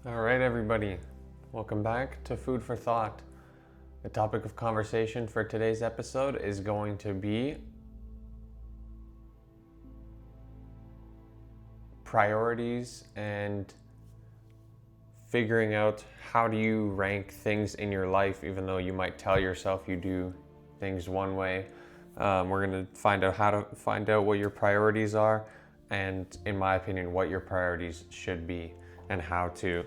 All right, everybody. Welcome back to Food for Thought. The topic of conversation for today's episode is going to be priorities and figuring out how do you rank things in your life, even though you might tell yourself you do things one way. We're going to find out how to find out what your priorities are, and in my opinion, what your priorities should be, and how to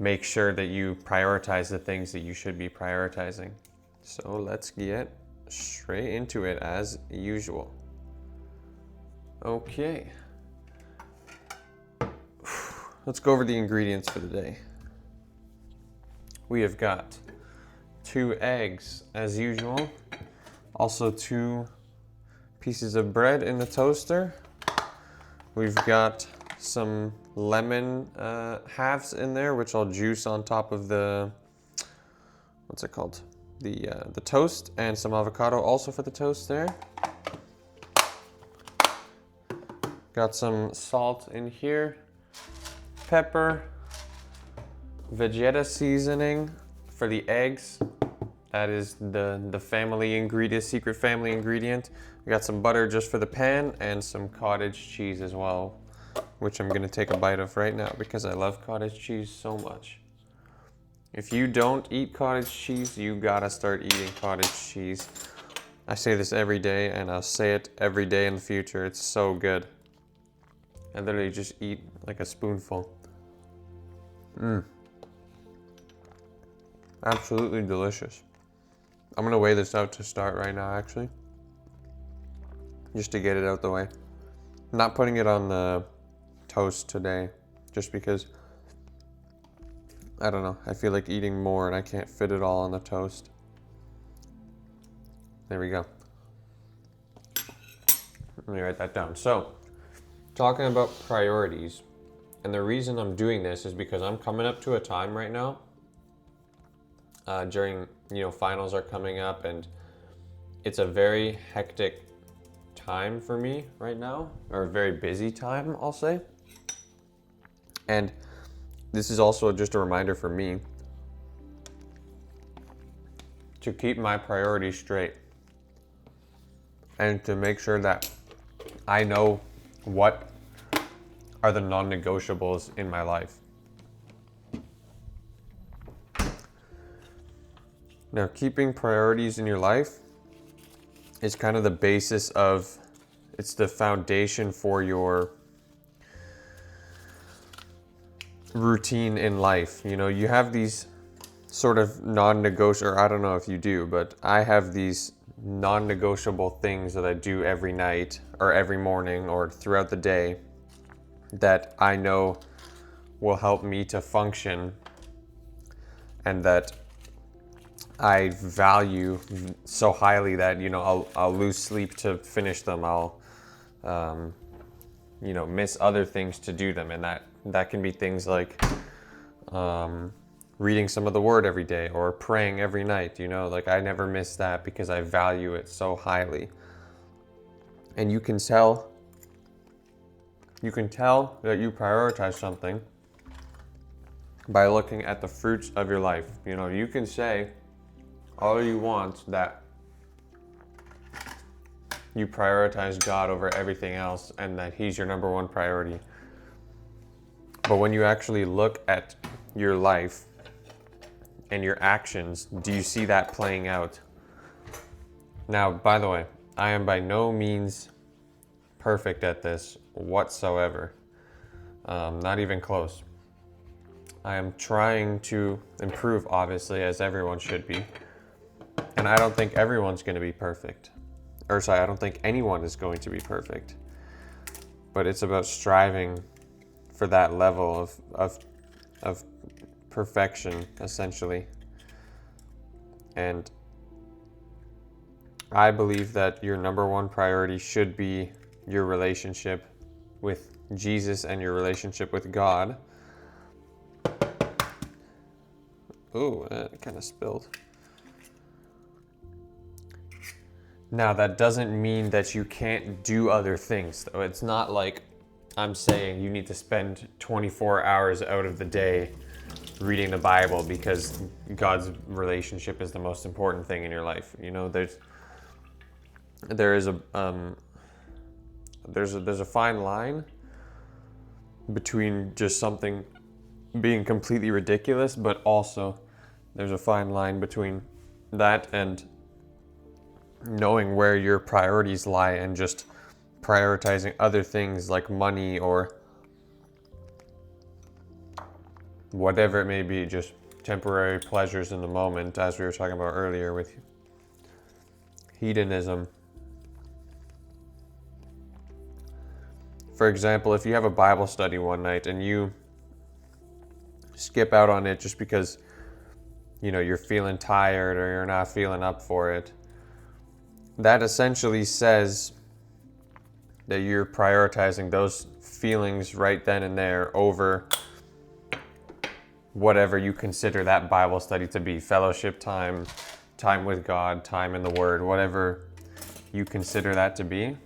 make sure that you prioritize the things that you should be prioritizing. So let's get straight into it as usual. Okay. Let's go over the ingredients for the day. We have got 2 eggs as usual. Also 2 pieces of bread in the toaster. We've got some lemon halves in there, which I'll juice on top of the, what's it called? The toast, and some avocado also for the toast there. Got some salt in here, pepper, Vegeta seasoning for the eggs. That is the family ingredient, secret family ingredient. We got some butter just for the pan and some cottage cheese as well, which I'm gonna take a bite of right now because I love cottage cheese so much. If you don't eat cottage cheese, you gotta start eating cottage cheese. I say this every day and I'll say it every day in the future. It's so good. I literally just eat like a spoonful. Absolutely delicious. I'm gonna weigh this out to start right now, actually. Just to get it out the way. I'm not putting it on the toast today, just because, I don't know, I feel like eating more and I can't fit it all on the toast. There we go. Let me write that down. So, talking about priorities, and the reason I'm doing this is because I'm coming up to a time right now, during, finals are coming up, and it's a very hectic time for me right now, or a very busy time, I'll say. And this is also just a reminder for me to keep my priorities straight and to make sure that I know what are the non-negotiables in my life. Now, keeping priorities in your life is kind of the basis of, it's the foundation for your routine in life. You have these sort of non-negotiable, or I don't know if you do, but I have these non-negotiable things that I do every night or every morning or throughout the day that I know will help me to function, and that I value so highly that, I'll lose sleep to finish them. I'll, miss other things to do them. And that can be things like reading some of the word every day or praying every night, like I never miss that because I value it so highly. And you can tell that you prioritize something by looking at the fruits of your life. You can say all you want that you prioritize God over everything else and that He's your number one priority. But when you actually look at your life and your actions, do you see that playing out? Now, by the way, I am by no means perfect at this whatsoever. Not even close. I am trying to improve, obviously, as everyone should be. And I don't think everyone's going to be perfect. I don't think anyone is going to be perfect. But it's about striving for that level of perfection, essentially. And I believe that your number one priority should be your relationship with Jesus and your relationship with God. Ooh, it kind of spilled. Now, that doesn't mean that you can't do other things, though. It's not like I'm saying you need to spend 24 hours out of the day reading the Bible because God's relationship is the most important thing in your life. You know, there's a fine line between just something being completely ridiculous, but also there's a fine line between that and knowing where your priorities lie and just prioritizing other things like money or whatever it may be, just temporary pleasures in the moment, as we were talking about earlier with hedonism. For example, if you have a Bible study one night and you skip out on it just because, you know, you're feeling tired or you're not feeling up for it, that essentially says that you're prioritizing those feelings right then and there over whatever you consider that Bible study to be. Fellowship time, time with God, time in the Word, whatever you consider that to be.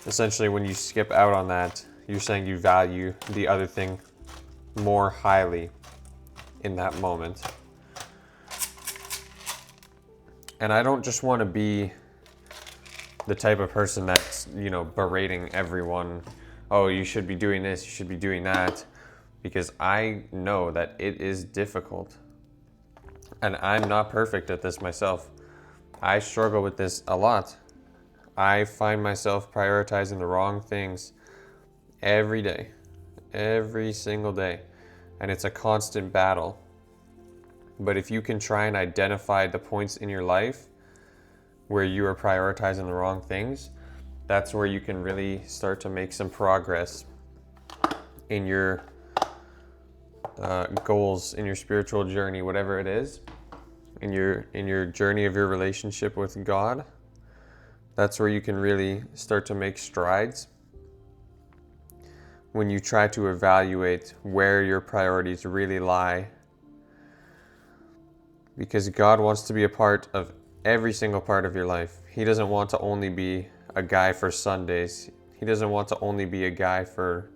Essentially, when you skip out on that, you're saying you value the other thing more highly in that moment. And I don't just want to be the type of person that's, you know, berating everyone. Oh, you should be doing this, you should be doing that. Because I know that it is difficult. And I'm not perfect at this myself. I struggle with this a lot. I find myself prioritizing the wrong things every day, every single day. And it's a constant battle. But if you can try and identify the points in your life where you are prioritizing the wrong things, that's where you can really start to make some progress in your goals, in your spiritual journey, whatever it is, in your journey of your relationship with God. That's where you can really start to make strides when you try to evaluate where your priorities really lie. Because God wants to be a part of every single part of your life. He doesn't want to only be a guy for Sundays. He doesn't want to only be a guy for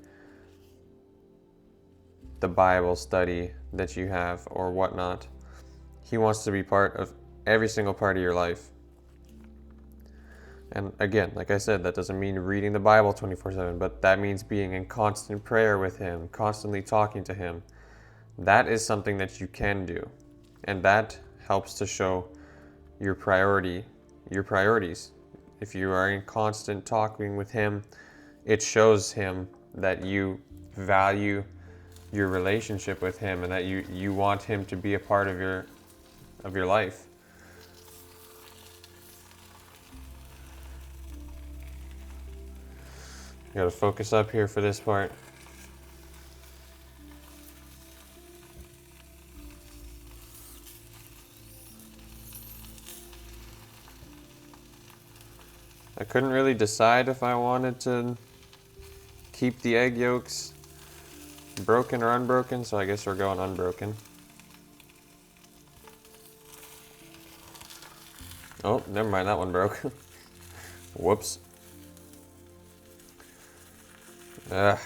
the Bible study that you have or whatnot. He wants to be part of every single part of your life. And again, like I said, that doesn't mean reading the Bible 24/7, but that means being in constant prayer with Him, constantly talking to Him. That is something that you can do. And that helps to show your priorities. If you are in constant talking with Him, it shows Him that you value your relationship with Him and that you want Him to be a part of your life. You gotta focus up here for this part. I couldn't really decide if I wanted to keep the egg yolks broken or unbroken, so I guess we're going unbroken. Oh, never mind, that one broke. Whoops. Ugh.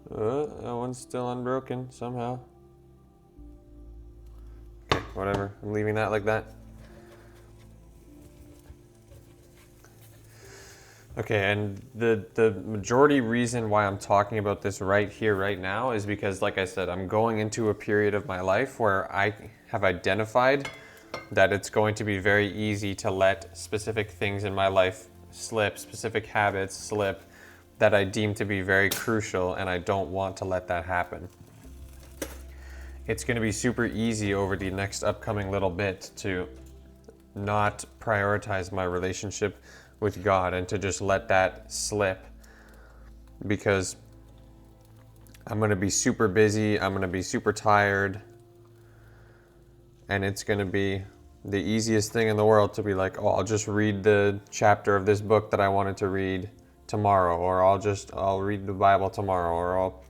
That one's still unbroken somehow. Okay, whatever. I'm leaving that like that. Okay, and the majority reason why I'm talking about this right here, right now, is because, like I said, I'm going into a period of my life where I have identified that it's going to be very easy to let specific things in my life slip, specific habits slip that I deem to be very crucial, and I don't want to let that happen. It's going to be super easy over the next upcoming little bit to not prioritize my relationship with God and to just let that slip, because I'm going to be super busy, I'm going to be super tired, and it's going to be the easiest thing in the world to be like, oh, I'll just read the chapter of this book that I wanted to read tomorrow, or I'll read the Bible tomorrow, or I'll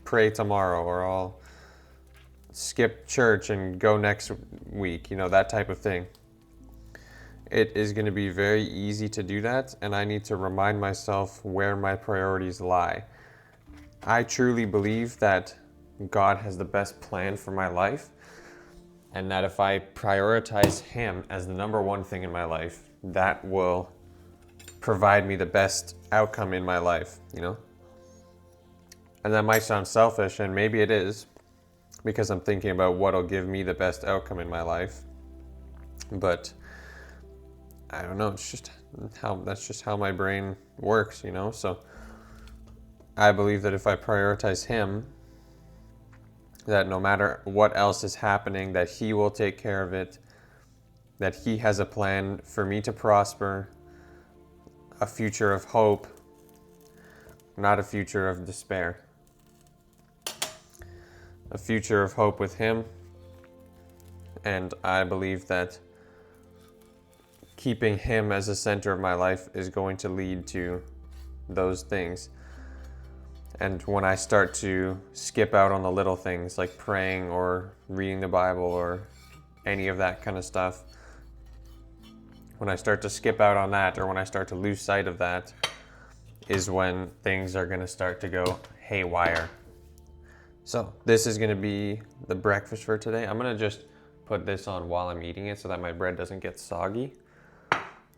pray tomorrow, or skip church and go next week, that type of thing. It is going to be very easy to do that, and I need to remind myself where my priorities lie. I truly believe that God has the best plan for my life, and that if I prioritize Him as the number one thing in my life, that will provide me the best outcome in my life, And that might sound selfish, and maybe it is, because I'm thinking about what'll give me the best outcome in my life. But I don't know, that's just how my brain works, So I believe that if I prioritize Him, that no matter what else is happening, that He will take care of it, that He has a plan for me to prosper, a future of hope, not a future of despair. A future of hope with Him. And I believe that keeping Him as the center of my life is going to lead to those things. And when I start to skip out on the little things like praying or reading the Bible or any of that kind of stuff, when I start to skip out on that, or when I start to lose sight of that, is when things are going to start to go haywire. So this is going to be the breakfast for today. I'm going to just put this on while I'm eating it so that my bread doesn't get soggy,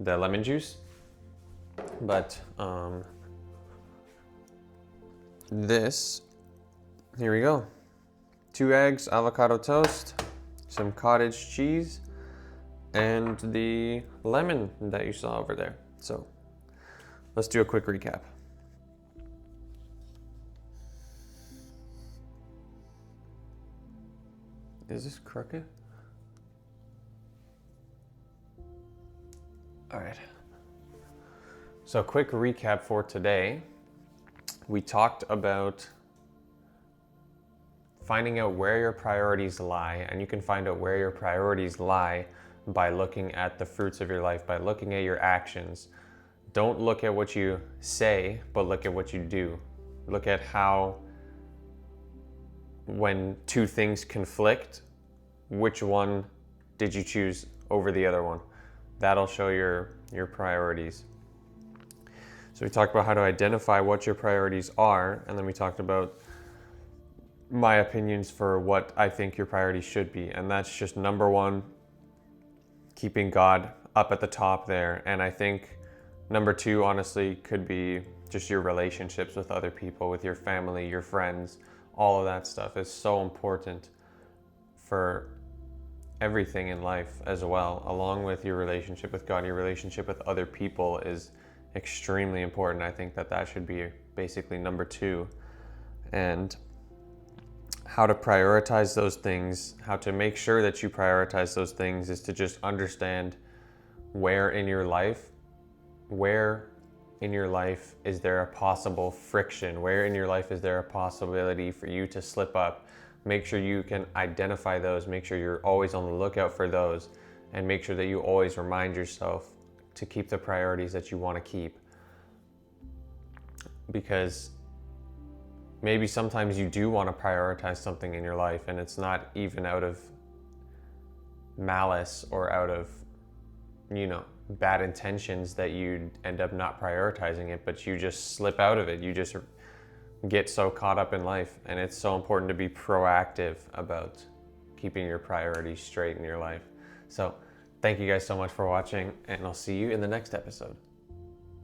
the lemon juice. But here we go. 2 eggs, avocado toast, some cottage cheese, and the lemon that you saw over there. So let's do a quick recap. Is this crooked? All right. So quick recap for today. We talked about finding out where your priorities lie, and you can find out where your priorities lie by looking at the fruits of your life, by looking at your actions. Don't look at what you say, but look at what you do. Look at how, when 2 things conflict, which one did you choose over the other one? That'll show your priorities. So we talked about how to identify what your priorities are, and then we talked about my opinions for what I think your priorities should be. And that's just number 1, keeping God up at the top there. And I think number 2, honestly, could be just your relationships with other people, with your family, your friends. All of that stuff is so important for everything in life as well, along with your relationship with God. Your relationship with other people is extremely important. I think that should be basically number 2. And how to prioritize those things, how to make sure that you prioritize those things, is to just understand where in your life is there a possible friction, where in your life is there a possibility for you to slip up. Make sure you can identify those, make sure you're always on the lookout for those, and make sure that you always remind yourself to keep the priorities that you want to keep. Because maybe sometimes you do want to prioritize something in your life, and it's not even out of malice or out of, bad intentions that you end up not prioritizing it, but you just slip out of it. You just get so caught up in life, and it's so important to be proactive about keeping your priorities straight in your life. So thank you guys so much for watching, and I'll see you in the next episode.